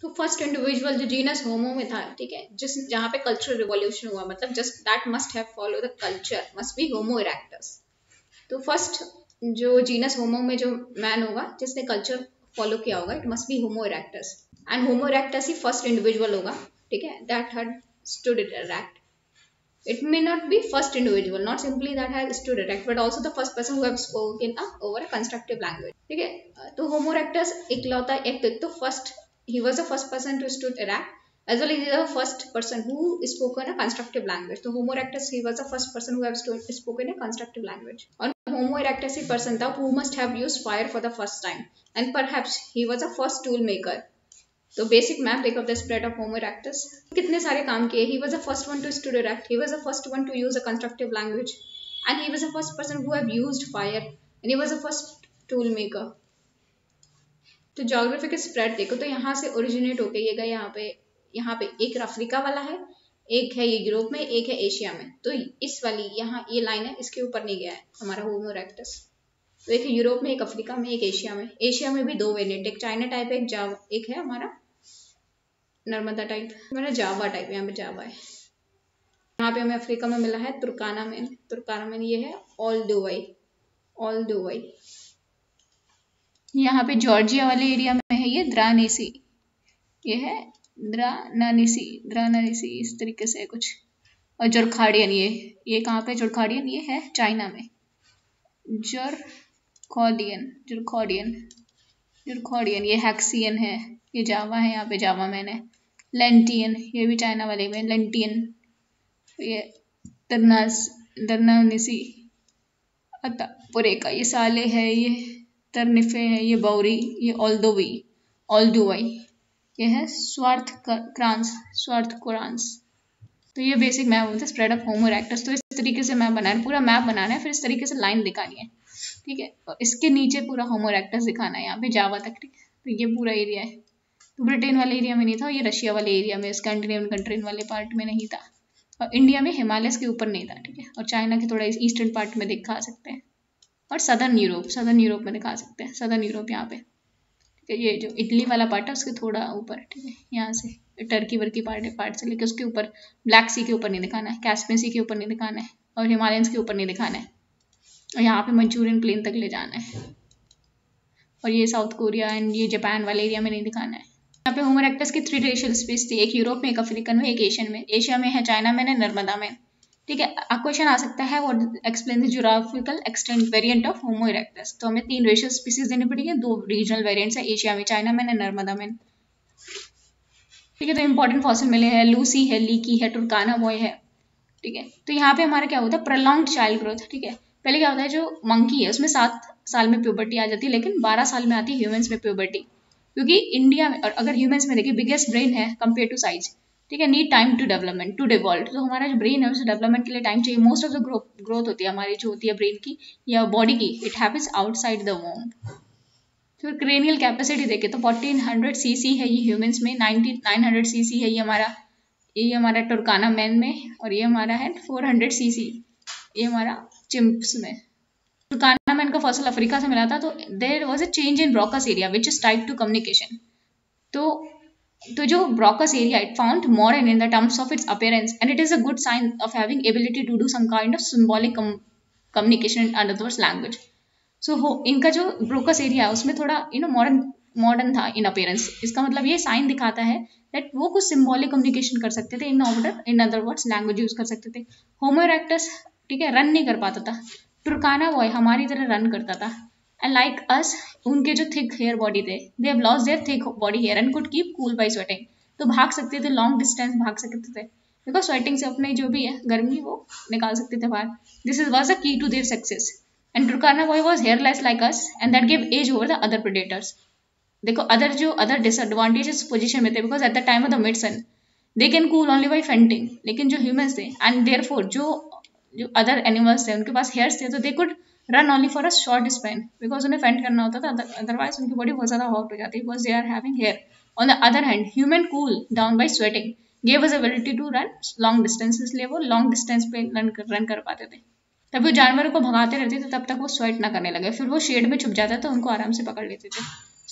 तो first individual जो genus होमो में था, ठीक है, जिस जहाँ पे कल्चरल रिवॉल्यूशन हुआ, मतलब just that must have follow the culture, must be homo erectus. तो फर्स्ट जो जीनस होमो में जो मैन होगा जिसने कल्चर फॉलो किया होगा, it must be homo erectus, and homo erectus he first individual होगा, ठीक है, that had stood erect. It may not be first individual, not simply that has stood erect, but also the first person who have spoken over a constructive language. ठीक है, तो Homo erectus इकलौता एक तो first, he was the first person to stood erect, as well as he was the first person who spoken a constructive language. तो Homo erectus he was the first person who have spoken a constructive language. और Homo erectus ही person था who must have used fire for the first time, and perhaps he was the first tool maker. तो basic map देखो the spread of Homo erectus, कितने सारे काम किए. He was the first one two stood erect, he was the first one two use a constructive language, and he was the first person who have used fire, and he was the first tool maker. तो geographic spread देखो, तो यहाँ से originate होके ये गए यहाँ पे एक अफ्रीका वाला है, एक है ये यूरोप में, एक है एशिया में. तो इस वाली यहाँ ये लाइन है, इसके ऊपर नहीं गया है हमारा होमो इरेक्टस. तो एक है यूरोप में, एक अफ्रीका में, एक एशिया में. एशिया में भी दो वेरिएंट, एक चाइना टाइप है, एक है हमारा नर्मदा टाइप, हमारा जावा टाइप, यहाँ पे जावा है. यहाँ पे हमें अफ्रीका में मिला है तुर्काना में ये है ऑल दुबई. यहाँ पे जॉर्जिया वाले एरिया में है ये द्रानेसी, ये है द्रानानीसी इस तरीके से कुछ. और जोरखाडियन ये कहाँ पे, जोरखाडियन ये है चाइना में. जोरखाडियन ये हैक्सियन है, ये जावा है, यहाँ पे जावा मैन है. लेंटियन ये भी चाइना वाले में, लेंटियन. ये दरनानिसी पुरेका ये साले है, ये तरनिफे है, ये बौरी, ये ऑल्दुवई, ये है स्वार्थ कुरांस. तो ये बेसिक मैप होता है स्प्रेड ऑफ होमो इरेक्टस. तो इस तरीके से मैप बनाना है, पूरा मैप बनाना है, फिर इस तरीके से लाइन दिखानी है, ठीक है. और इसके नीचे पूरा होमो इरेक्टस दिखाना है, यहाँ पे जावा तक, ठीक है. तो ये पूरा एरिया है. तो ब्रिटेन वाले एरिया में नहीं था, ये रशिया वाले एरिया में, स्कैंडिनेवियन कंट्री वाले पार्ट में नहीं था, और इंडिया में हिमालयस के ऊपर नहीं था, ठीक है. और चाइना के थोड़ा ईस्टर्न पार्ट में दिखा सकते हैं, और सदर्न यूरोप में दिखा सकते हैं. सदर्न यूरोप यहाँ पे, ठीक है. ये जो इटली वाला पार्ट है उसके थोड़ा ऊपर, ठीक है, यहाँ से टर्की वर्की पार्ट से लेकर उसके ऊपर, ब्लैक सी के ऊपर नहीं दिखाना है, कैस्पियन सी के ऊपर नहीं दिखाना है, और हिमालयंस के ऊपर नहीं दिखाना है. और यहाँ पे मंचूरियन प्लेन तक ले जाना है, और ये साउथ कोरिया एंड ये जापान वाले एरिया में नहीं दिखाना है. यहाँ पे होमो इरेक्टस की 3 रेशियल स्पीसीज थी, एक यूरोप में, एक अफ्रीकन में, एक एशियन में. एशिया में है चाइना में, नर्मदा में, ठीक है. क्वेश्चन आ सकता है what explain the geographical extent variant of Homo erectus. तो हमें 3 रेशियल स्पीसीज देनी पड़ेगी, 2 रीजनल वेरिएंट्स है, एशिया में, चाइना में, नर्मदा में, ठीक है. तो इंपॉर्टेंट फॉसिल मिले हैं, लूसी है, लीकी है, टुर्काना बॉय है, ठीक है. तो यहाँ पे हमारा क्या होता है, प्रोलॉन्ग्ड चाइल्ड ग्रोथ, ठीक है. पहले क्या होता है, जो मंकी है उसमें 7 साल में प्यूबर्टी आ जाती है, लेकिन 12 साल में आती है ह्यूमंस में प्यूबर्टी, क्योंकि इंडिया में और अगर ह्यूमंस में देखिए बिगेस्ट ब्रेन है कंपेयर टू साइज, ठीक है. Need time to development to devolve. तो हमारा जो ब्रेन है उसे डेवलपमेंट के लिए टाइम चाहिए. मोस्ट ऑफ द ग्रोथ होती है हमारी जो होती है ब्रेन की या बॉडी की, इट हैपेंस आउटसाइड द वोम. फिर क्रेनियल कैपेसिटी देखे तो 1400 सीसी है ये ह्यूमंस में, 900 सीसी है ये हमारा टुर्काना मैन में, और ये हमारा है 400 सीसी ये हमारा चिम्प्स में. टुर्काना मैन का फॉसिल अफ्रीका से मिला था. तो there was a change in Broca's area which is type to communication. तो जो Broca's area it found modern in the terms of its appearance, and it is a good sign of having ability to do some kind of symbolic communication in other words language. So इनका जो Broca's area है उसमें थोड़ा modern था इन appearance. इसका मतलब ये sign दिखाता है दैट वो कुछ सिंबॉलिक कम्युनिकेशन कर सकते थे, इन अदर वर्ड्स लैंग्वेज यूज कर सकते थे. होमो इरेक्टस, ठीक है, रन नहीं कर पाता था. टुर्काना बॉय हमारी तरह रन करता था, एंड लाइक अस उनके जो थिक हेयर बॉडी थे, they have lost their thick body hair and could keep cool by sweating. तो भाग सकते थे, लॉन्ग डिस्टेंस भाग सकते थे, बिकॉज स्वेटिंग से अपने जो भी है गर्मी वो निकाल सकते थे बाहर. This was the key to their success. And Turkana boy was hairless like us, and that give edge over the other predators. देखो अदर डिसएडवांटेजेस पोजीशन में थे, because at the time of the mid sun they can cool only by panting. लेकिन जो humans थे and therefore जो other animals थे उनके पास हेयर्स थे, तो they could run only for a short span, because उन्हें फेंट करना होता था, अदरवाइज उनकी बॉडी बहुत ज्यादा हॉट हो जाती, because they are having hair. On the other hand human cool down by sweating gave us ability to run long distance, इसलिए वो लॉन्ग डिस्टेंस पे रन कर पाते थे. तब वो जानवरों को भगाते रहते थे तब तक वो स्वेट ना करने लगे, फिर वो शेड में छुप जाता था, उनको आराम से पकड़ लेते थे.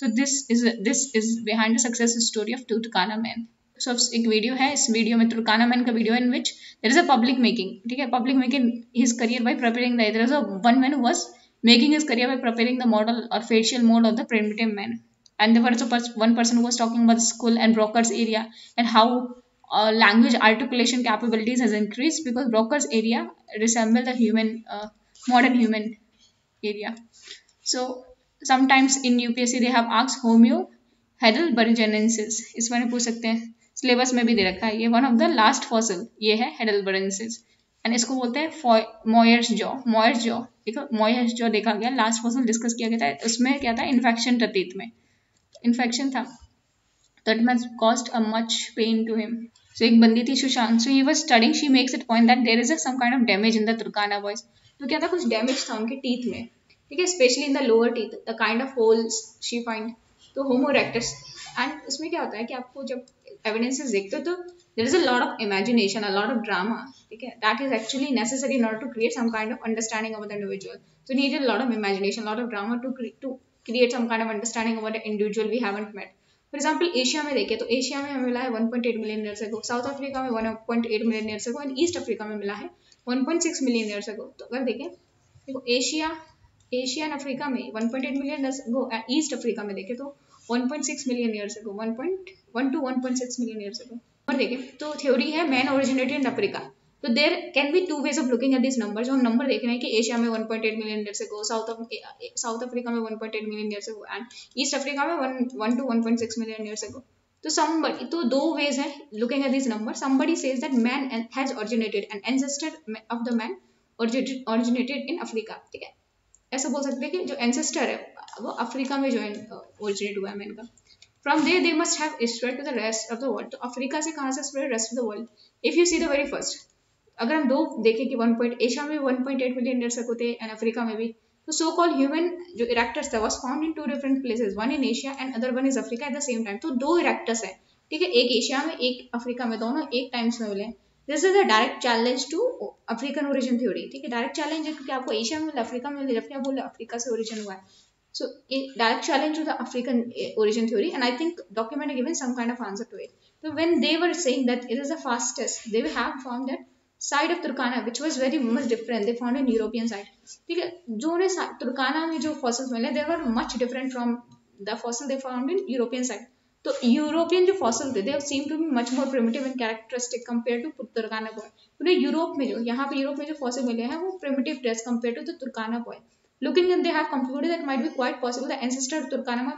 So this is behind the success story of Turkana man. So एक वीडियो है, इस वीडियो में तुर्काना मैन का video in which there is a public making, ठीक है, public making his career by preparing the, there is a one man who was making his career by preparing the model or facial mode of the primitive man. And there was one person who was talking about the skull and Broca's area and how language articulation capabilities has increased because Broca's area resemble the human modern human area. So sometimes in UPSC they have asked Homo heidelbergensis, इस बारे में पूछ सकते हैं, syllabus में भी दे रखा है. ये one of the last fossil ये है heidelbergensis एंड इसको बोलते हैं मॉयर्स जॉ. मॉयर्स जॉ देखो, मॉयर्स जॉ देखा गया, लास्ट फॉसिल डिस्कस किया गया था, उसमें क्या था, इन्फेक्शन था टीथ में, इन्फेक्शन था, तो it must cost a much pain to him. So एक बंदी थी Sushant, so he was studying, she makes it point that there is some kind of damage in the Turkana boys. तो क्या था, कुछ डैमेज था उनके टीथ में, ठीक है, specially in the lower teeth, the kind of holes she find. तो होमो इरेक्टस, एंड उसमें क्या होता है कि आपको जब एविडेंसेस देखते हो तो there is a lot of imagination, a lot of drama, okay, that is actually necessary in order to create some kind of understanding about the individual. So you need a lot of imagination, a lot of drama to create some kind of understanding about the individual we haven't met. For example, Asia में देखें तो Asia में हमें मिला है 1.8 million years अगो, south Africa में 1.8 million years ago, and east Africa में मिला है 1.6 मिलियन ईयर्स अगो. तो अगर देखें, देखो एशिया एशिया एंड अफ्रीका में 1.8 million years ago, east Africa में देखें तो 1.6 million years ago, 1.1 to 1.6 million years ago. और देखें तो थ्योरी है मैन ओरिजिनेटेड इन अफ्रीका. तो there can be two ways of looking at this number. जो हम नंबर देख रहे हैं कि एशिया में 1.8 मिलियन ईयर्स अगो, साउथ अफ्रीका में 1.8 million years ago, and east Africa में 1 to 1.6 मिलियन ईयर्स अगो. तो somebody, तो दो वेज है looking at this number. somebody says that man has originated, an ancestor of the man originated in Africa, ठीक है, ऐसा बोल सकते हैं कि जो एंसेस्टर है वो अफ्रीका में जो ओरिजिनेट हुआ है मैन का. From there they must have spread to the rest of the world. तो अफ्रीका से कहाँ से spread rest of the world? If you see the very first, अगर हम दो देखें कि एशिया में 1.8 मिलियन ईयर्स अगो थे एंड अफ्रीका में भी, तो सो कॉल्ड ह्यूमन जो इरेक्टर्स था was found in two different places, one in Asia and other one is Africa at the same time. तो दो इरेक्टर्स हैं, ठीक है, एक एशिया में एक अफ्रीका में, दोनों एक टाइम्स में मिले. This is a direct challenge to African origin theory, ठीक है, डायरेक्ट चैलेंज है क्योंकि आपको एशिया में मिले, अफ्रीका में मिले, जबकि आप बोले अफ्रीका से ओरिजिन हुआ है. So a direct challenge to the African origin theory, and I think document given some kind of answer to it. So when they were saying that it is the fastest, they have found that side of Turkana which was very much different. They found in European side. ठीक है, जो ने तुर्काना में जो fossils मिले, they were much different from the fossil they found in European side. तो European जो fossil थे, they seem to be much more primitive and characteristic compared to तुर्काना boy. उन्हें यूरोप में जो यहाँ पे यूरोप में जो फॉसिल मिले हैं वो primitive थे compared to the तुर्काना boy. Looking at, they have concluded that might be quite possible the ancestor of Turkana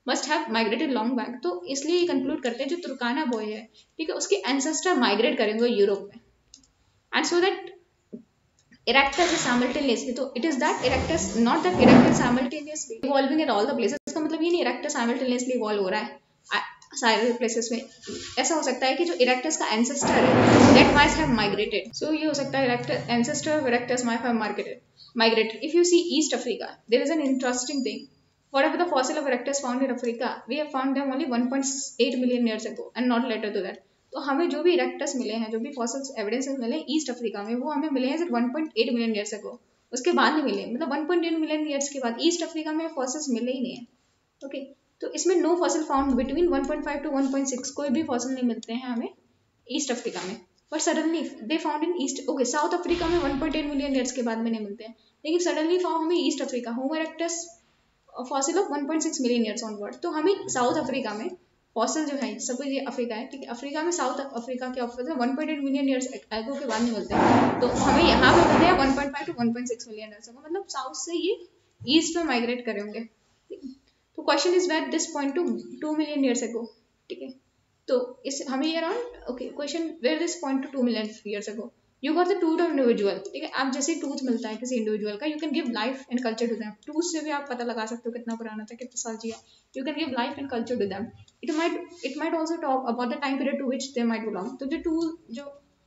must have migrated long back. तो इसलिए ये conclude करते हैं जो तुर्काना बॉय है, ठीक है, उसके ancestor migrate करेंगे यूरोप में, and so that erectus is simultaneously. तो it is that erectus, not that erectus simultaneously evolving at all the places. इसका मतलब ये नहीं erectus simultaneously evolve हो रहा है सारे प्लेसेस में. ऐसा हो सकता है कि जो इरेक्टस का एंसेस्टर है that might have migrated. So ये हो सकता है ancestor of erectus might have migrated. If you see East Africa, there is an interesting thing. Whatever the fossil of erectus found in Africa, we have found them only 1.8 million years ago and not later to that. तो हमें जो भी erectus मिले हैं, जो भी fossils evidences मिले east Africa में, वो हमें मिले हैं 1.8 मिलियन ईयर्स अगो. उसके बाद नहीं मिले, मतलब 1.8 मिलियन ईयर्स के बाद ईस्ट अफ्रीका में फॉसिल्स मिले ही नहीं है. ओके, तो इसमें no fossil found between 1.5 to 1.6, कोई भी फॉसिल नहीं मिलते हैं हमें ईस्ट अफ्रीका में. But suddenly they found in east, okay, south Africa में 1.8 मिलियन ईयर्स के बाद में नहीं मिलते हैं, लेकिन सडनली फाउंड हमें east Africa homo erectus fossil of 1.6 million years onward. तो हमें साउथ अफ्रीका में फॉसिल जो है, सपोज ये अफ्रीका है, ठीक है, अफ्रीका में साउथ अफ्रीका के फॉसिल 1.8 मिलियन ईयर्स एगो के बाद नहीं मिलते हैं, तो हमें यहाँ पे मिलते हैं 1.5 to 1.6 मिलियन ईयर्स एगो, मतलब साउथ से ये ईस्ट में माइग्रेट करे होंगे. तो question is where this point to 2 million years ago, ठीक है, तो इस हमें ये around, okay, question where this point to 2 million years ago. You got the tooth of individual, ठीक है, आप जैसे टूथ मिलता है किसी इंडिविजुअल का, you can give life and culture to them. Tooth से भी आप पता लगा सकते हो कितना पुराना था, कितने साल जिया. You can give life and culture to them. It might also talk about the time period to which they might belong. तो जो टूथ जो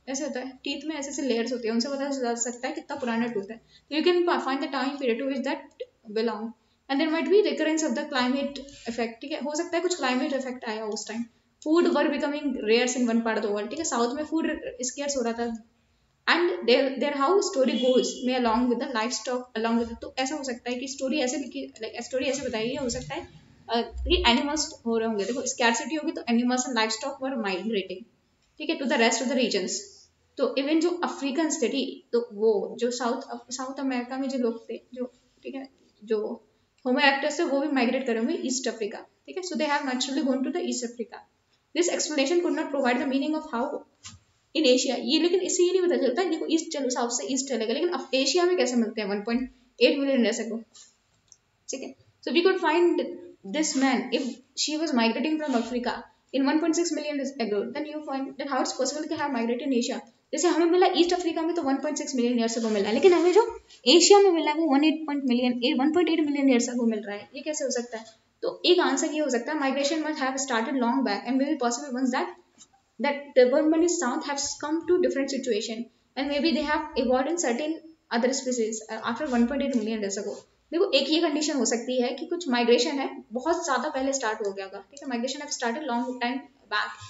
ऐसे होता है, टीथ में ऐसे ऐसे लेयर्स होते हैं, उनसे पता चल सकता है कितना पुराना टूथ है. You can find the time period to which that belong. And there might be recurrence of the climate effect, ठीक है, हो सकता है कुछ क्लाइमेट इफेक्ट आया उस time. Food were becoming rares in one part of the world, ठीक है, साउथ में फूड स्केर्स हो रहा था and there how story goes may along with the life stock along with, तो ऐसा हो सकता है कि स्टोरी ऐसे लिखी, लाइक स्टोरी ऐसे बताइए, हो सकता है कि एनिमल्स हो रहे होंगे, देखो स्कैरसिटी होगी तो animals and life stock were migrating, ठीक है, to the rest of the regions. तो इवन जो अफ्रीकन स्टडी, तो वो जो साउथ अमेरिका में जो लोग थे, जो ठीक है, जो होमो इरेक्टस थे, वो भी माइग्रेट करे होंगे ईस्ट अफ्रीका, ठीक है, so they have naturally gone to the East Africa. This explanation could not provide the meaning of how in Asia, ये लेकिन इससे ये नहीं पता चलता देखो ईस्ट चलो साउथ से ईस्ट चलेगा, लेकिन अब एशिया में कैसे मिलते हैं 1.8 मिलियन ईयर्स अगो, ठीक है। So we could find this man if she was migrating from Africa in 1.6 million years ago, then you find that how it's possible to have migrated in Asia। जैसे हमें मिला east Africa में तो 1.6 million years अगो मिला, लेकिन हमें जो Asia में मिला है वो 1.8 मिलियन ईयर्स अगो मिल रहा है, ये कैसे हो सकता है? तो एक आंसर ये हो सकता है migration must have started long back and may be possible once that the Burmese South has come to different situation and maybe they have evolved in certain other species after 1.8 million years ago। देखो एक ये condition हो सकती है कि कुछ migration है बहुत ज्यादा पहले स्टार्ट हो गया होगा, ठीक है, migration have started long time back,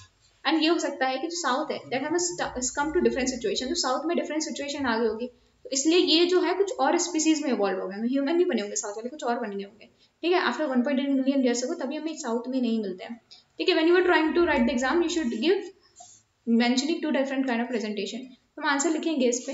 and ये हो सकता है कि जो साउथ है that has come to different situation, जो साउथ में डिफरेंट सिचुएशन आ गई होगी, तो इसलिए ये जो है कुछ और स्पीसीज में इवॉल्व हो गए, ह्यूमन नहीं बने होंगे साउथ वाले, कुछ और बने होंगे, ठीक है, आफ्टर 1.8 मिलियन ईयर्स अगो, तभी हमें साउथ में नहीं मिलते हैं, ठीक है। When you are trying to write the exam you should give mentioning to different kind of presentation, तो हम आंसर लिखेंगे इस पे,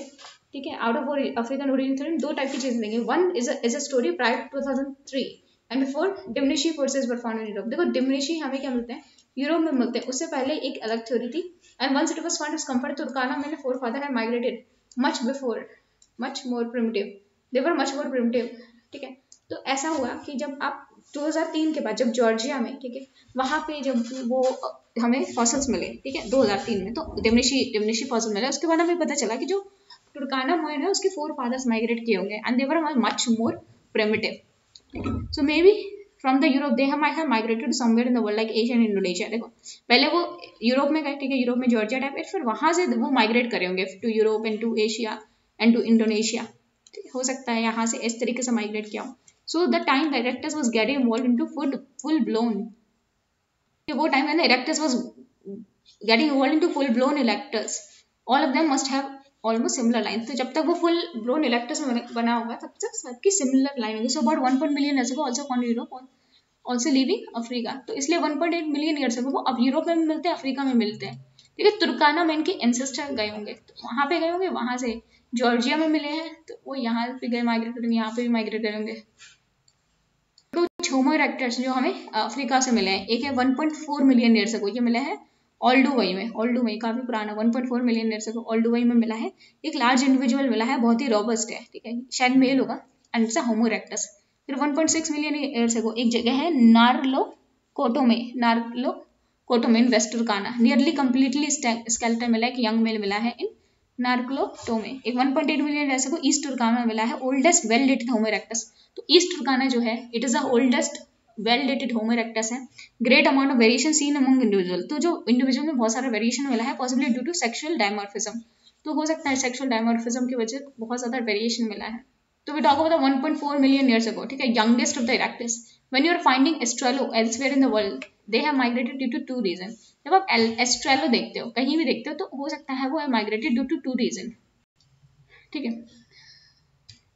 ठीक है। Out of African origin theory दो टाइप की चीज देंगे, one is a story prior to 2003 and before Dmanisi fossils were found in Europe. देखो डिमिनिशी हमें क्या मिलते हैं, यूरोप में मिलते हैं, उससे पहले एक अलग थ्योरी थी, and once it was found is comfort Turkana मैंने forefather have migrated much before, much more primitive, they were much more primitive, ठीक है। तो ऐसा हुआ कि जब आप 2003 के बाद जब जॉर्जिया में, ठीक है, वहां पे जब वो हमें फॉसिल्स मिले, ठीक है, 2003 में, तो डिमिनिशी फॉसिल मिले, उसके बाद हमें पता चला कि जो टुर्काना मोइन है उसके फोर फादर्स माइग्रेट किए होंगे and they were much more primitive, so may be from the Europe they might have migrated somewhere in the world like Asia and Indonesia. देखो पहले वो यूरोप में गए, ठीक है, यूरोप में जॉर्जिया टाइप, फिर वहां से वो माइग्रेट करे होंगे to Europe and to Asia and to Indonesia, हो सकता है यहाँ से इस तरीके से माइग्रेट किया हो। So the time the erectus was getting involved into full blown, वो time when the erectus was getting involved into full blown erectus, all of them must have almost similar line, तो जब तक वो full blown erectus बना होगा तब तक सबकी सिमिलर लाइन होगी। So about 1 million years ago also found Europe also living Africa, तो इसलिए 1.8 मिलियन ईयर्स अगो वो अब यूरोप में मिलते हैं, अफ्रीका में मिलते हैं, ठीक है। तुर्काना में इनके एंसेस्टर गए होंगे, तो वहां पे गए होंगे, वहां से जॉर्जिया में मिले हैं, तो वो यहाँ पे गए माइग्रेट करेंगे, यहाँ पे भी माइग्रेट करेंगे। कुछ होमो इरेक्टस जो हमें अफ्रीका से मिले हैं, एक है 1.4 मिलियन ईयर्स अगो, ये मिला है ओल्डुवई में, ओल्डुवई काफी पुराना 1.4 मिलियन ईयर्स अगो ओल्डुवई में मिला है, एक लार्ज इंडिविजुअल मिला है, बहुत ही रॉबस्ट है, ठीक है, शायद मेल होगा, and it's a homo erectus. फिर 1.6 मिलियन ईयर्स अगो एक जगह है नारलो कोटो में in West Turkana, nearly completely skeleton मिला है, एक यंग मेल मिला है इन नार्कलो में। एक 1.8 million years ago East Turkana में मिला है oldest well dated Homo erectus, तो ईस्ट तुर्काना जो है it is the oldest well dated Homo erectus है। Great amount of variation seen among individual, तो जो इंडिविजुअल में बहुत सारा वेरिएशन मिला है, possibly due to sexual dimorphism, तो हो सकता है सेक्सुअल डायमॉर्फिज्म की वजह से बहुत ज्यादा वेरिएशन मिला है। तो we talk about 1.4 million years ago, ठीक है, youngest of the erectus. When you are finding australo elsewhere in the world they have migrated due to two reason. जब आप एस्ट्रेलो देखते हो कहीं भी देखते हो तो हो सकता है वो migrated due to two reason, ठीक है।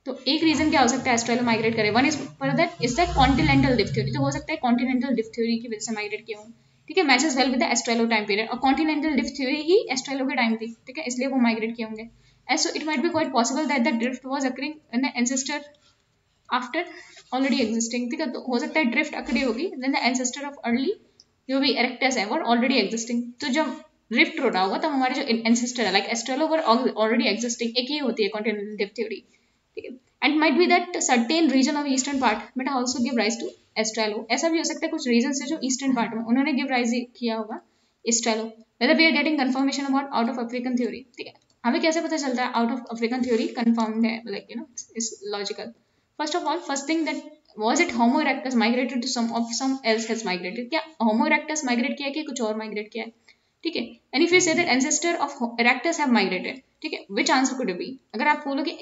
तो एक रीजन क्या हो सकता है एस्ट्रेलो माइग्रेट करे, one is for that is the continental depth theory, तो हो सकता है कॉन्टिनेंटल डिप्थ थ्योरी की वजह से माइग्रेट किया हो, ठीक है, matches well with the australo time period, और कॉन्टिनेंटल डिप्थ थ्योरी ही एस्ट्रेलो के टाइम थी, ठीक है, इसलिए वो माइग्रेट किए होंगे। And so it might be quite possible that the drift was occurring in the ancestor after already existing, ठीक है, तो हो सकता है ड्रिफ्ट अकड़ी होगी then the ancestor of early जो भी इरेक्टस है वो ऑलरेडी एग्जिस्टिंग, तो जब ड्रिफ्ट हो रहा होगा तब हमारे जो एंसेस्टर है like australo were already existing, एक ही होती है कॉन्टिनेंटल डिप्थ थ्योरी, ठीक है। And might be that certain region of eastern part but also give rise to australo, ऐसा भी हो सकता है कुछ रीजन से जो ईस्टर्न पार्ट में उन्होंने गिव राइज किया होगा australo. Whether we are getting confirmation about out of African theory, ठीक है, हमें कैसे पता चलता है out of African theory confirmed है, like you know is logical. First of all first thing that was it homo erectus migrated to some else has migrated, क्या homo erectus migrate किया कि कुछ और migrate किया है, ठीक है। And if you say that ancestor of erectus have migrated, ठीक है, which answer could it be, अगर आप बोलो कि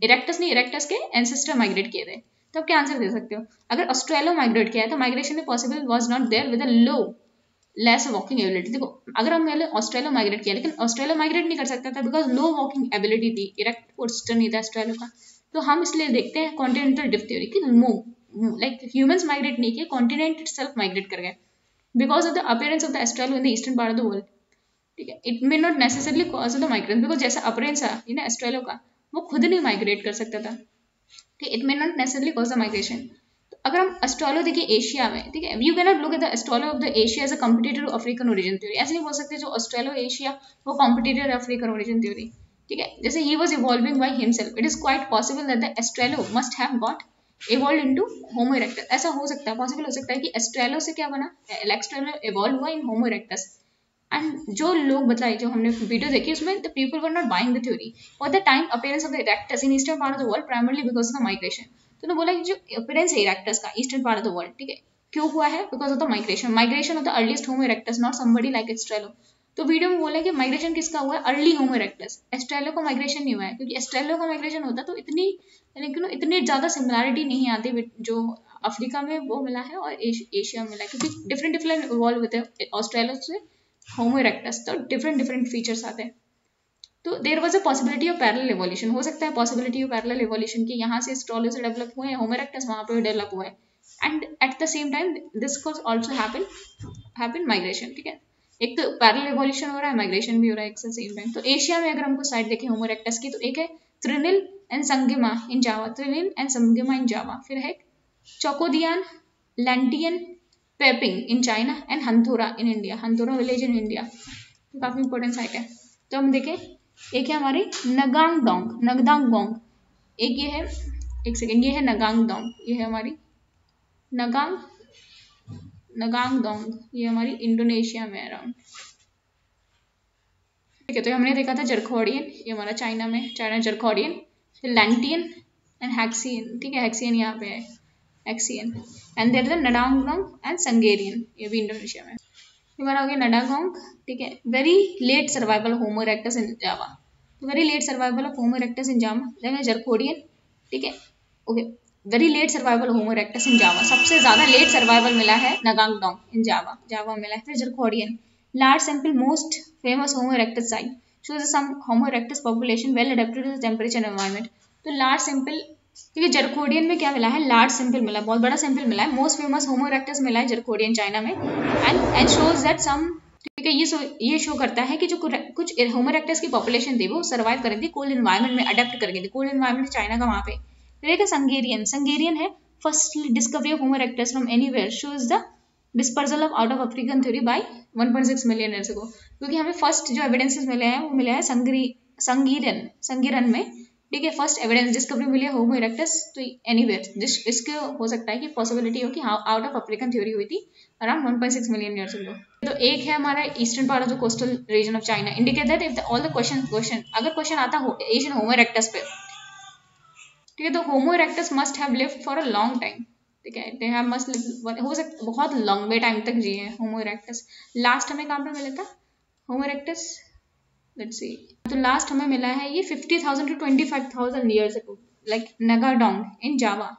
erectus नहीं erectus के ancestor migrate किए थे तो आप क्या आंसर दे सकते हो। अगर ऑस्ट्रेलो माइग्रेट किया है तो migration possible was not there with a low less walking ability. देखो अगर हम पहले ऑस्ट्रेलिया माइग्रेट किया, लेकिन ऑस्ट्रेलिया माइग्रेट नहीं कर सकता था बिकॉज लो वॉकिंग एबिलिटी थी, इरेक्ट पोस्चर नहीं था ऑस्ट्रेलिया का। तो हम इसलिए देखते हैं कॉन्टिनेंटल ड्रिफ्ट थ्योरी कि लाइक ह्यूमंस माइग्रेट नहीं किए, कॉन्टिनेंट इटसेल्फ माइग्रेट कर गए because of the appearance of the Australia in the eastern part of the world. ठीक है, it may not necessarily cause of the migration because जैसा appearance है in Australia का, वो खुद नहीं माइग्रेट कर सकता था। ठीक, it may not necessarily cause the migration. अगर हम ऑस्ट्रेलिया देखिए एशिया में, ठीक है, you can not look at the Australia of the Asia as a competitor of African origin theory. ऐसे नहीं बोल सकते जो ऑस्ट्रेलिया एशिया वो कॉम्पिटिटर है अफ्रीकन ओरिजिन थ्योरी। ठीक है, जैसे ही was evolving by himself, it is quite possible that the Australia must have got evolve into homo erectus. ऐसा हो सकता है, पॉसिबल हो सकता है कि ऑस्ट्रेलिया से क्या बना, ऑस्ट्रेलिया इवॉल्व हुआ इन होमो इरेक्टस। एंड जो लोग बताए, जो हमने वीडियो देखी उसमें the people were not buying the theory for the time appearance of the erectus in eastern part of the world primarily because of the migration. तो उन्होंने बोला कि जो अपीयरेंस है इरेक्टस का eastern part of the world, ठीक है, क्यों हुआ है, because of the migration of the earliest homo erectus, not somebody like Australia. तो वीडियो में बोला कि माइग्रेशन किसका हुआ है, अर्ली होमो इरेक्टस। ऑस्ट्रेलिया का माइग्रेशन नहीं हुआ है, क्योंकि ऑस्ट्रेलिया का माइग्रेशन होता तो इतनी ज्यादा सिमिलैरिटी नहीं आती जो अफ्रीका में वो मिला है और एशिया में मिला है, क्योंकि डिफरेंट इवॉल्व होते हैं ऑस्ट्रेलिया से होमो इरेक्टस, तो डिफरेंट फीचर्स आते हैं। तो there was a possibility of parallel evolution, हो सकता है पॉसिबिलिटी ऑफ पैरेलल इवोल्यूशन की, यहाँ से ऑस्ट्रेलिया से डेवलप हुए हैं होमो इरेक्टस, वहाँ पे डेवलप हुआ है। And at the same time this could also happen migration. ठीक है, एक तो पैरेलल इवोल्यूशन हो रहा है, माइग्रेशन भी हो रहा है एक सेम टाइम। तो एशिया में अगर हमको साइड देखें होमो इरेक्टस की, तो एक है Trinil and संगिमा in Java, Trinil and संगिमा इन जावा, फिर है चोकोदियान, लैंटियन, peeping in China and हंथोरा in India, हंथोरा village in India. काफी इंपॉर्टेंट साइट है। तो हम देखें, एक है हमारी नगदांगडोंग, एक ये है, एक सेकेंड, ये है नगांगडोंग, ये है हमारी नगांगडोंग, ये हमारी इंडोनेशिया में अराउंड। ठीक है, तो हमने देखा था जरखोडियन, ये हमारा चाइना में, चाइना जरखोडियन, फिर लैंटियन एंड हैक्सियन। ठीक है, हैक्सियन यहाँ पे है, हैक्सियन, एंड देयर इज नडांगडोंग एंड संगेरियन, ये भी इंडोनेशिया में। हमारा हो गया नडागोंग। ठीक है, very late survival Homo erectus in Java, very late survival of Homo erectus in Java. Then Zhoukoudian, ठीक है, okay, very late survival Homo erectus in Java, सबसे ज्यादा लेट सर्वाइवल मिला है नगांगडोंग इन जावा, जावा मिला है। फिर Zhoukoudian, large sample most famous Homo erectus site, shows some homo erectus population well adapted to the temperature environment। तो लार्ज सैंपल, क्योंकि जरखोडियन में क्या मिला है, लार्ज सैंपल मिला है, बहुत बड़ा सैंपल मिला है, मोस्ट फेमस होमो इरेक्टस मिला है जरखोडियन चाइना में, एंड शोज दैट सम, ठीक है, ये शो करता है कि जो कुछ होमो इरेक्टस की पॉपुलेशन थी वो सर्वाइव कर गई थी, कोल्ड एनवायरनमेंट में अडेप्ट कर गई थी, कोल्ड एनवायरनमेंट चाइना का वहाँ पे। फिर एक संगेरियन है first discovery of Homo erectus from anywhere, shows the dispersal of out of African theory by 1.6 million years अगो। क्योंकि हमें फर्स्ट जो एविडेंसेस मिले हैं वो मिले हैं संगीरन में। ठीक है, फर्स्ट एविडेंस डिस्कवरी मिली है होमो इरेक्टस तो एनीवेयर, इसके हो सकता है कि पॉसिबिलिटी हो कि आउट ऑफ अफ्रीकन थ्योरी हुई थी अराउंड 1.6 मिलियन ईयर्स अगो। तो एक है हमारा eastern part of the coastal region of China, indicate that if all the question अगर क्वेश्चन आता हो एशियन होमो इरेक्टस पे, ठीक है, तो Homo erectus must have lived for a long time. ठीक है, दे हैव मस्ट हो सकता बहुत लंबे टाइम तक जिए हैं होमो इरेक्टस। लास्ट हमें कहाँ पे मिला था होमो इरेक्टस, लेट्स सी, तो लास्ट हमें मिला है ये 50,000 to 25,000 years ago, like नगाडोंग in Java,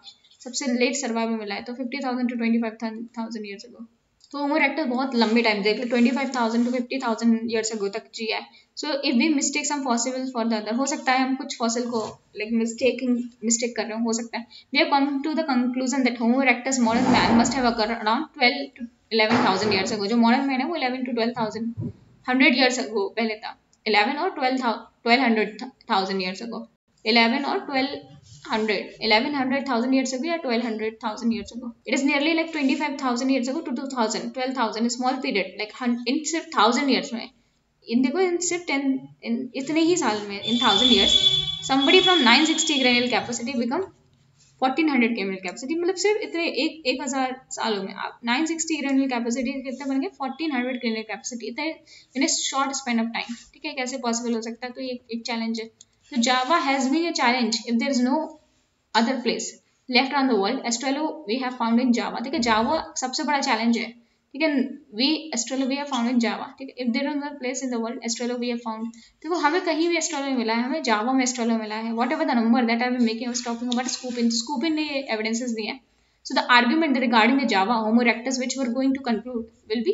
सबसे लेट सर्वाइवल मिला है, तो 50,000 to 25,000 ईयर्स अगो। तो होमो इरेक्टस बहुत लंबे टाइम तक 25,000 to 50,000 ईयर्स अगो तक जिया है। So if we mistake some fossil for the other, हो सकता है हम कुछ फॉसिल को लाइक मिस्टेक कर रहे हो सकता है। We have come to the conclusion that homo erectus modern man must have occurred around 12 to 11,000 years ago. जो मॉडर्न मैन है वो 11 to 12,100 ईयर्स अगो पहले था, 11 और 12,100,000 ईयर्स अगो, 11 और 1100,000 years ago या 1200,000 years ago. It is nearly like 25,000 years ago to 2,000, 12,000, small period, like in सिर्फ 1000 years में, इन देखो इन सिर्फ 10 इतने ही साल में, in 1000 years, somebody from 960 cranial capacity become 1400 cranial capacity, मतलब सिर्फ इतने 1000 सालों में आप 960 cranial capacity कितने बन गए 1400 cranial capacity, इतने in short span of time. ठीक है, कैसे पॉसिबल हो सकता है, तो ये एक चैलेंज है। तो Java has been a challenge if there is no other place left on the world, Australia we have found in Java. ठीक है, जावा सबसे बड़ा चैलेंज है। ठीक है, Australia we have found in Java. ठीक है, if there is other place in the world, Australia we have found. देखो हमें कहीं भी ऑस्ट्रेलिया में मिला है, हमें जावा में ऑस्ट्रेलिया मिला है, whatever the number that I am making, I was talking about स्कूपिन ने एविडेंसेस दिए हैं। So the argument regarding the Java Homo erectus which we are going to conclude will be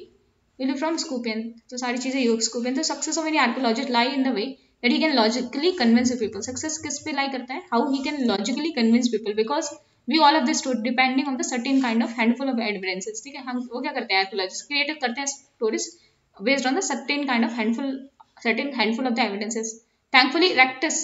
will be from Scorpion. तो सारी चीजें योग Scorpion. तो success of any archaeologist lie in the way that he can logically convince the people. Success किस पे लाई करता है? How he can logically convince people, because we all of this story depending on the certain kind of handful of evidences. ठीक है, हम वो क्या करते हैं, archaeologists क्रिएट करते हैं stories based on the certain kind of handful of the evidences. Thankfully Rectus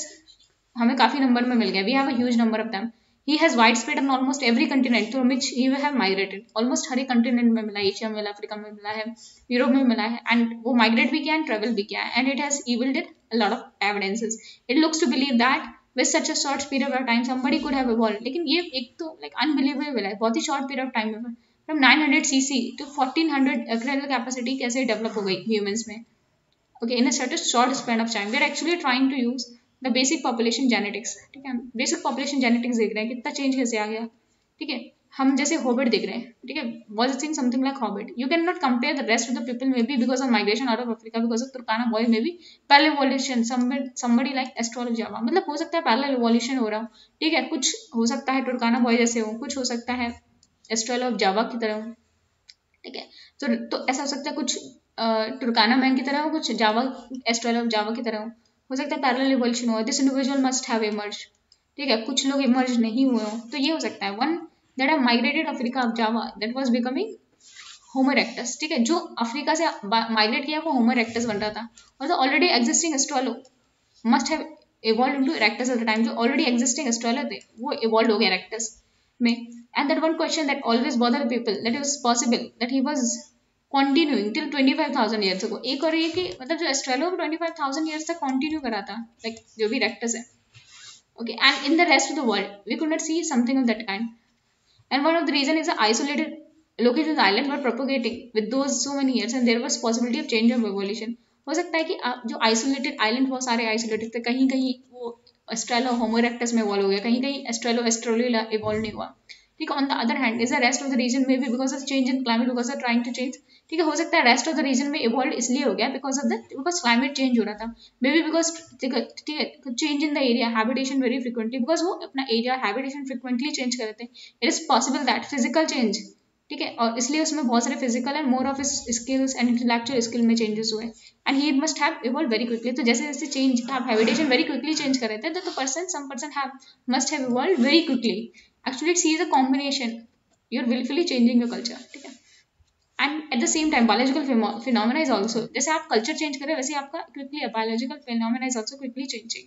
हमें काफी नंबर में मिल गया. We have a huge number of them. He has widespread on almost every continent through which he will have migrated. Almost हर एक continent में मिला, Asia में मिला, Africa में मिला है, यूरोप में मिला है, and वो migrate भी किया and travel भी किया है, and it has yielded a lot of evidences. It looks to believe that with such a short period of time somebody could have evolved. लेकिन ये एक तो like unbelievable है, बहुत ही short period of time में from 900 cc to 1400 cranial capacity कैसे develop हो गई humans में. Okay, in a such a short span of time, we are actually trying to use the basic population genetics. ठीक है, basic population genetics देख रहे हैं कितना चेंज कैसे आ गया. ठीक है, हम जैसे हॉबिट देख रहे हैं. ठीक है, was it something like hobbit. You can not compare the rest of the people may be because of migration out of Africa, because of Turkana boy may be parallel evolution, somebody like astrology Java. मतलब हो सकता है parallel evolution हो रहा हो. ठीक है, कुछ हो सकता है तुर्काना बॉय जैसे हो, कुछ हो सकता है एस्ट्रोलॉजी जावा की तरह हो. ठीक है, तो ऐसा हो सकता है कुछ तुर्काना मैन की तरह हो, कुछ जावा एस्ट्रोलॉजी जावा की तरह हो सकता है पैरेलल इवोल्यूशन हो. This individual must have emerge. ठीक है, कुछ लोग इमर्ज नहीं हुए हो, तो ये हो सकता है. One that have migrated Africa of Java that was becoming homo erectus. ठीक है, जो अफ्रीका से माइग्रेट किया वो होमो इरेक्टस बन रहा था, और already existing australo must have evolve into erectus at the time. जो ऑलरेडी एग्जिस्टिंग एस्ट्रोलो थे वो इवॉल्व हो गए इरेक्टस में. And that one question that always bother the people, that it was possible that he was continuing till 25,000 years ago. एक और ये कि मतलब जो एस्ट्रेलो 25,000 ईयर्स तक कंटिन्यू करा था, लाइक जो भी रेक्टस है. Okay, and in the rest of the world we could not see something of that kind. And one of the reason is isolated located island were propagating with those so many years and there was possibility of change of evolution. हो सकता है कि जो isolated island बहुत सारे isolated थे, कहीं कहीं वो एस्ट्रेलो होमो इरेक्टस में इवॉल्व हो गया, कहीं कहीं एस्ट्रेलो इवॉल्व नहीं हुआ. ठीक है, on the other hand is the rest of the region may be because of change in climate, because of trying to change. ठीक है, हो सकता है रेस्ट ऑफ द रीजन में इवॉल्व इसलिए हो गया बिकॉज क्लाइमेट चेंज हो रहा था. मे बी बिकॉज ठीक है change in the area habitation very frequently, because वो अपना एरिया हैबिटेशन फ्रिक्वेंटली चेंज कर रहे थे. It is possible that physical change. ठीक है, और इसलिए उसमें बहुत सारे physical and more of skills and intellectual skill में चेंजेस हुए, and he must have evolve very quickly. तो जैसे जैसे चेंज आप हैबिटेशन वेरी क्विकली चेंज कर रहे थे, तो some person must have evolve very quickly. Actually it sees a combination, you are wilfully changing your culture. ठीक है, and at the same time biological phenomena is also, जैसे आप culture change करें वैसे आपका quickly biological phenomena is also quickly changing.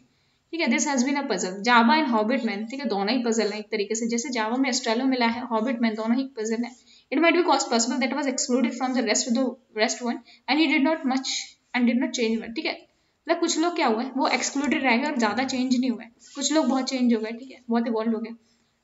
ठीक है, this has been a puzzle. Java and hobbit man, ठीक है, दोनों ही पजल है एक तरीके से. जैसे जावा में एस्ट्रेलो मिला है, हॉबिट मैन, दोनों ही पजल है. It might be possible that was excluded from the rest one and he did not much and did not change. ठीक है, मतलब कुछ लोग क्या हुए, वो एक्सक्लूडेड रह गए और ज्यादा चेंज नहीं हुए. कुछ लोग बहुत चेंज हो गए. ठीक है, बहुत इवॉल्व हो गए.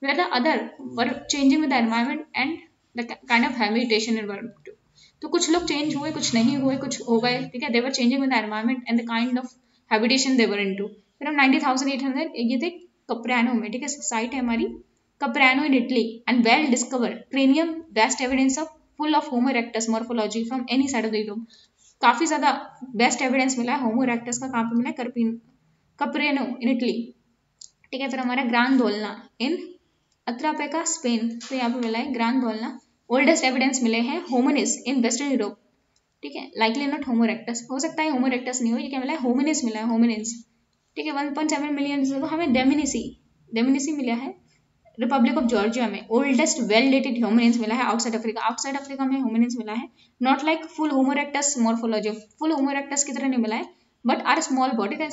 where the other were changing with the environment and the kind of habitation environment too. तो कुछ लोग चेंज हुए, कुछ नहीं हुए, कुछ हो गए. ठीक है, they were changing with the environment and the kind of habitation they were into. फिर हम 90,800 ये थे कप्रानो में. ठीक है, साइट है हमारी Ceprano in Italy and well discovered cranium best evidence of full of Homo erectus morphology from any side of the Europe. काफी ज्यादा बेस्ट एविडेंस मिला है होमो इरेक्टस का. कहाँ पे मिला है? कप्रेनो इन इटली. ठीक है, फिर हमारा ग्रांड दोलना इन अत्रापेका स्पेन, तो यहाँ पे मिला है ग्रांड दोलना. ओल्डेस्ट एविडेंस मिले हैं होमिनिस इन वेस्टर्न यूरोप. ठीक है, लाइकली नॉट होमो इरेक्टस, हो सकता है होमो इरेक्टस नहीं हो. ये क्या मिला है? होमिनिस मिला है, होमिनिस. ठीक है, 1.7 मिलियन हमें डेमिनिसी मिला है रिपब्लिक ऑफ जॉर्जिया में. ओल्डेस्ट वेल डेटेड होमिनिन्स मिला है आउटसाइड अफ्रीका में होमिनिन्स मिला है. Not like full homo erectus morphology, full homo erectus की तरह नहीं मिला है, but are small body and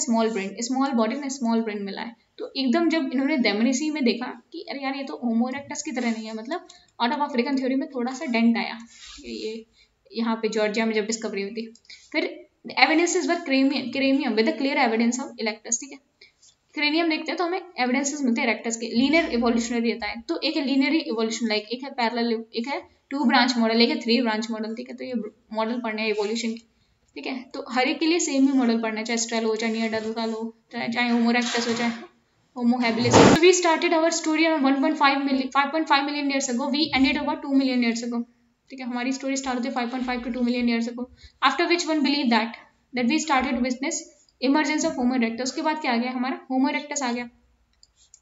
small brain मिला है. तो एकदम जब इन्होंने डेमिनिसी में देखा कि अरे यार ये तो होमो इरेक्टस की तरह नहीं है, मतलब आउट ऑफ अफ्रीकन थ्योरी में थोड़ा सा डेंट आया ये यहाँ पे जॉर्जिया में जब डिस्कवरी हुई थी. फिर evidences were cranium with the clear evidence of erectus. ठीक है, क्रेनियम देखते हैं तो हमें एविडेंसेस मिलते हैं इरेक्टस के. लीनियर इवोल्यूशनरी रहता है, तो एक है लीनियरी इवोल्यूशन, लाइक एक है पैरेलल, एक है 2 ब्रांच मॉडल, एक है 3 ब्रांच मॉडल. ठीक है, तो ये मॉडल पढ़ने हैं इवोल्यूशन की. ठीक है, तो हर एक के लिए सेम ही मॉडल पढ़ना है, चाहे एस्ट्रेलो हो, चाहे निएंडरथाल हो, चाहे होमो इरेक्टस हो, चाहे Homo habilis. So we started our story on 5.5 million years ago. We ended about 2 million years ago. ठीक है, हमारी स्टोरी स्टार्ट होती है 5.5 to 2 million years ago. After which one believe that we started to witness emergence of Homo erectus. उसके बाद क्या आ गया? हमारा Homo erectus आ गया.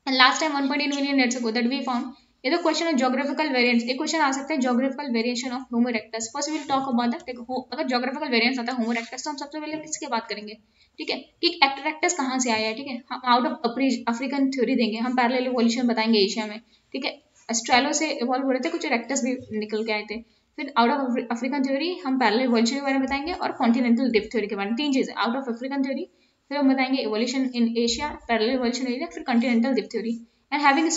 And last time 1.8 million years ago that we found ये तो क्वेश्चन है ज्योग्राफिकल वेरिएंट्स। एक क्वेश्चन आ सकता है geographical variation of Homo erectus. First will talk about that. अगर ज्योग्राफिकल वेरिएंट्स आता है होमो इरेक्टस तो हम सबसे पहले किसकी बात करेंगे, ठीक है, कि इरेक्टस कहाँ से आया है, ठीक है, हम आउट ऑफ अफ्रीकन थ्योरी देंगे, हम पैरेलल इवोल्यूशन बताएंगे एशिया में, ठीक है, ऑस्ट्रेलो से इवॉल्व हो रहे थे, कुछ इरेक्टस भी निकल के आए थे। फिर आउट ऑफ अफ्रीकन थ्योरी हम पैरेलल इवोल्यूशन के बारे में बताएंगे और कॉन्टिनेंटल डिप थ्योरी के बारे में। तीन चीजें, आउट ऑफ अफ्रीकन थ्योरी, फिर हम बताएंगे evolution in Asia, parallel evolution area, फिर continental dip theory and having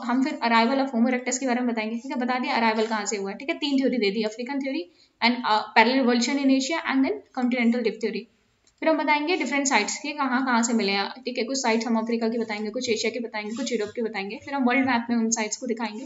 हम फिर अराइवल ऑफ होमो इरेक्टस के बारे में बताएंगे, ठीक है, बता दिया अराइवल कहाँ से हुआ है, ठीक है, तीन थ्योरी दे दी, African theory and parallel evolution in Asia and then continental dip theory. फिर हम बताएंगे डिफरेंट साइट्स के कहाँ कहाँ से मिले हैं, ठीक है, कुछ साइट्स हम अफ्रीका की बताएंगे, कुछ एशिया की बताएंगे, कुछ यूरोप की बताएंगे, फिर हम वर्ल्ड मैप में उन साइट्स को दिखाएंगे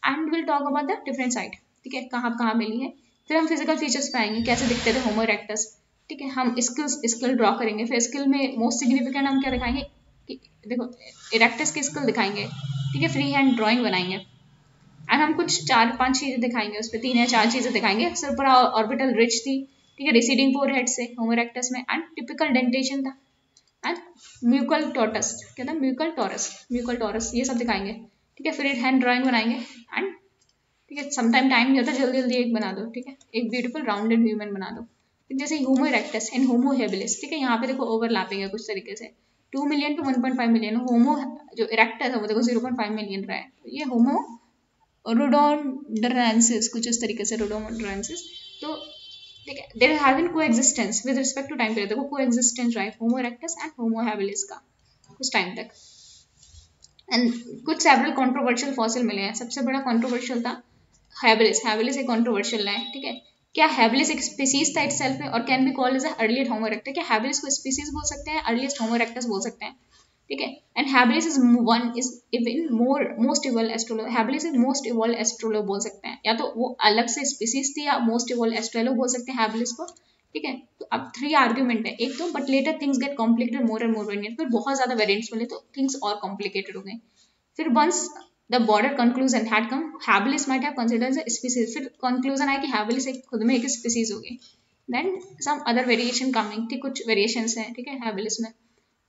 and will talk about the different site, ठीक है, कहाँ कहाँ मिली है। फिर हम फिजिकल फीचर्स पे आएंगे, कैसे दिखते थे होमो इरेक्टस, ठीक है, हम स्किल ड्रॉ करेंगे। फिर स्किल में मोस्ट सिग्निफिकेंट हम क्या दिखाएंगे कि देखो इरेक्टस की स्किल दिखाएंगे, ठीक है, फ्री हैंड ड्राइंग बनाएंगे एंड हम कुछ 4-5 चीजें दिखाएंगे, उस पर 3 या 4 चीजें दिखाएंगे। सुपर ऑर्बिटल रिच थी, ठीक है, रिसीडिंग फोर हेड से होमो इरेक्टस में एंड टिपिकल डेंटेशन था एंड म्यूकल टॉरस, क्या था, म्यूकल टॉरस, ये सब दिखाएंगे, ठीक है। फिर हैंड ड्राइंग बनाएंगे एंड ठीक है, समटाइम टाइम नहीं होता, जल्दी जल्दी एक बना दो, ठीक है, एक ब्यूटीफुल राउंडेड ह्यूमन बना दो, जैसे होमो इरेक्टस एंड होमो हेबिलिस, ठीक है, यहाँ पे देखो ओवरलैपिंग है कुछ तरीके से, 2 मिलियन टू 1.5 मिलियन, होमो जो इरेक्टस है वो देखो 0.5 मिलियन रहा है, तो ये होमो रोडोडेंड्रेंसिस कुछ इस तरीके से, रोडोडेंड्रेंसिस, तो ठीक है, there have been coexistence with respect to time period, देखो कोएग्जिस्टेंस रहा है homo erectus and homo habilis का कुछ टाइम तक एंड कुछ सेवरल कंट्रोवर्शियल फॉसिल मिले हैं। सबसे बड़ा कंट्रोवर्शियल था हैबिलिस एक कंट्रोवर्शियल है, ठीक है, क्या हैबिलिस एक स्पीसीज था इटसेल्फ में और can be called as earliest homo erectus, क्या हैबिलिस को स्पीसीज बोल सकते हैं, अर्लीस्ट होमो इरेक्टस बोल सकते हैं, ठीक है, and habilis is even most evolve australo, habilis is most evolve australo बोल सकते हैं, या तो वो अलग से स्पीसीज थी या मोस्ट इवॉल्व एस्ट्रोलो बोल सकते हैं हैबिलिस को, ठीक है। तो अब 3 आर्ग्यूमेंट है, एक तो but later things get complicated more and more variant, फिर बहुत ज्यादा वेरिएंट्स मिले तो थिंग्स और कॉम्प्लिकेटेड हो गए। फिर once the border conclusion had come, habilis might have considered as a species, फिर कंक्लूजन आया कि हैबिलिस एक खुद में एक स्पीसीज होगी, then some other variation coming, ठीक, कुछ वेरिएशंस हैं, ठीक है, हैबिलिस में।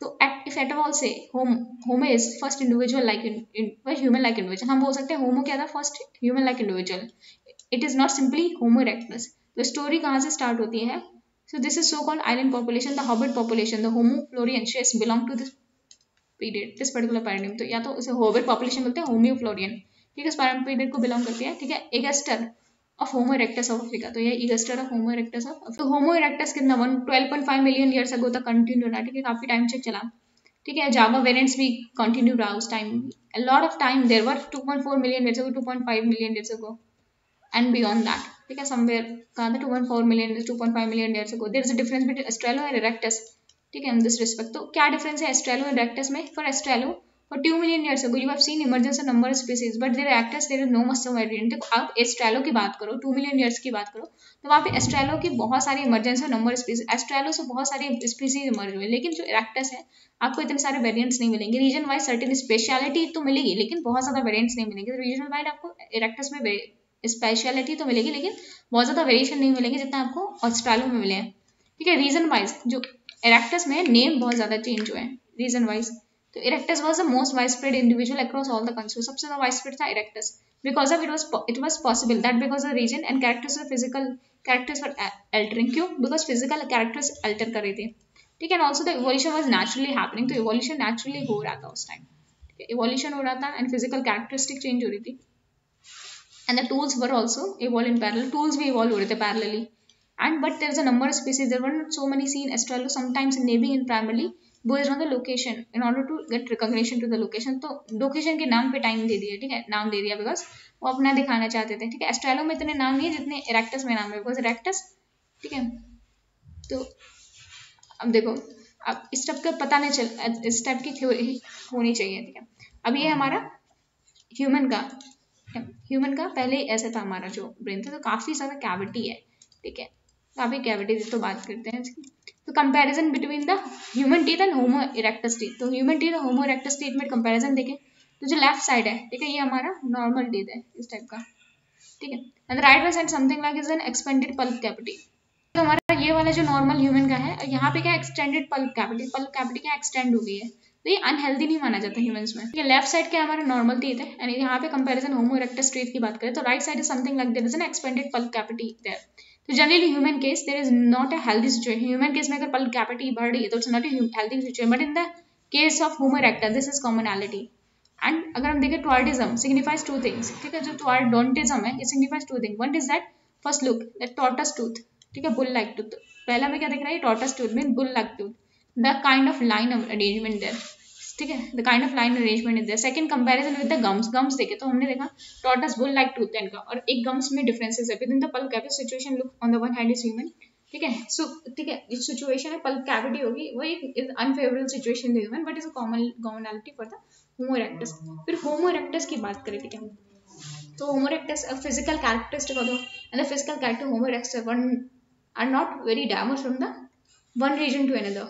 तो if at all say homo is first individual like human like individual, हम बोल सकते हैं होमो क्या था, first human like individual, it is not simply Homo erectus. तो स्टोरी कहाँ से स्टार्ट होती है, so this is so called island population, the hobbit population, the Homo floresiensis belong to this period, this particular paradigm, तो या तो उसे hobbit population बोलते हैं, होमियो फ्लोरियन, ठीक है, इस पीरियड को बिलोंग करती है, ठीक है। Ergaster of Homo erectus of Africa, तो ये ergaster of Homo erectus of, तो होमो इरेक्टस कितना 12.5 मिलियन ईयर्स अगो तक कंटिन्यू रहा, ठीक है, काफी टाइम तक चला, ठीक है। जावा वेरिएंट्स भी कंटिन्यू रहा उस time, a lot of time there were 2.4 million years ago, 2.5 million years ago and beyond that, ठीक है, somewhere कहा था 2.4 million 2.5 million years ago, there is a difference between Australo and Erectus, ठीक है, in this respect। तो क्या difference है Australo and Erectus में, for Australo for 2 million years ago you have seen emergence of number of species but there Erectus there is no much of variant। देखो आप Australo की बात करो, 2 million years की बात करो, तो वहाँ पे Australo की बहुत सारी emergence of number of species, Australo से बहुत सारी species emerge हुए, लेकिन जो Erectus है आपको इतने सारे वेरिएंट्स नहीं मिलेंगे, रीजन वाइज सर्टेन स्पेशलिटी तो मिलेगी लेकिन बहुत ज्यादा वेरिएंट्स नहीं मिलेंगे, रीजन वाइज आपको इरेक्टस में स्पेशलिटी तो मिलेगी लेकिन बहुत ज्यादा वेरिएशन नहीं मिलेंगे जितना आपको ऑस्ट्रेलो में मिले हैं, ठीक है। रीजन वाइज जो इरेक्टस में नेम बहुत ज्यादा चेंज हुए हैं रीजन वाइज, तो erectus was the most wide spread individual across all the country, सबसे ज्यादा वाइड स्प्रेड था erectus, because of it was possible that because the region and characters of physical characters were altering, क्यों, because physical characters alter कर रहे थे, ठीक है, and also the evolution was naturally happening, तो इवोल्यूशन नेचुरली हो रहा था उस टाइम, ठीक है, इवोल्यूशन हो रहा था एंड फिजिकल कैरेक्टरिस्टिक चेंज हो रही थी and the tools were also evolve in parallel, tools भी इवॉल्व हो रहे थे parallelly and but there is a number of species, there were not so many seen Australo sometimes naming in primarily based on the location in order to get recognition to the location, तो location के नाम पे time दे दिया, ठीक है, नाम दे दिया because वो अपना दिखाना चाहते थे, ठीक है। Australo में इतने नाम नहीं है जितने इरेक्टस में नाम है, बिकॉज इरेक्टस, ठीक है, तो अब देखो अब इस टाइप का पता नहीं चल, इस टाइप की थ्योरी होनी चाहिए, ठीक है। अब ये हमारा ह्यूमन का पहले ऐसा था हमारा जो ब्रेन था, तो काफी सारा कैविटी है, ठीक है, काफी कैविटी तो बात करते हैं इसकी। तो comparison between the human teeth and homo erectus teeth, तो ह्यूमन टीथ और होमो इरेक्टस टीथ में कंपैरिजन देखें तो जो लेफ्ट साइड है, ठीक है, ये हमारा नॉर्मल टीथ है इस टाइप का, ठीक है, and right hand side something like is an expanded pulp cavity, तो हमारा ये वाला जो नॉर्मल ह्यूमन का है, यहाँ पे क्या एक्सटेंडेड पल्प कैविटी क्या एक्सटेंड हो गई है, तो ये अनहेल्दी नहीं माना जाता ह्यूमंस में। ये लेफ्ट साइड क्या हमारा नॉर्मल टीथ है, एंड यहाँ पे कंपैरिजन होमो इरेक्टस टीथ की बात करें तो right side is something like there is an expanded pulp cavity there. तो generally human case there is not a healthy situation. Human case में अगर पल्प कैविटी बढ़ रही है तो it's not a healthy situation, but in the case of Homo erectus this is commonality. And अगर हम देखें ट्वार्टिज्म सिग्निफाइज टू थिंग्स, ठीक है, जो ट्वार्डोंटिज्म है it signifies two things. One is that first look that tortoise tooth, ठीक है, bull like tooth। पहला में क्या दिख रहा है, tortoise tooth mean bull like tooth, the kind of line of arrangement there, ठीक है, the kind of line arrangement is there। second comparison with the gums देखे तो हमने देखा tortoise bull like tooth है इनका, और एक gums में differences है within the pulp cavity situation look on the one hand is human, ठीक है। सो ठीक है, इस सिचुएशन में पल्प कैविटी होगी वो एक unfavourable situation they human, but is a commonality for the homo erectus. फिर होमो इरेक्टस की बात करें, ठीक है, तो Homo erectus a physical characteristic of the and the physical character of homo erectus are not very diverse from the one region to another,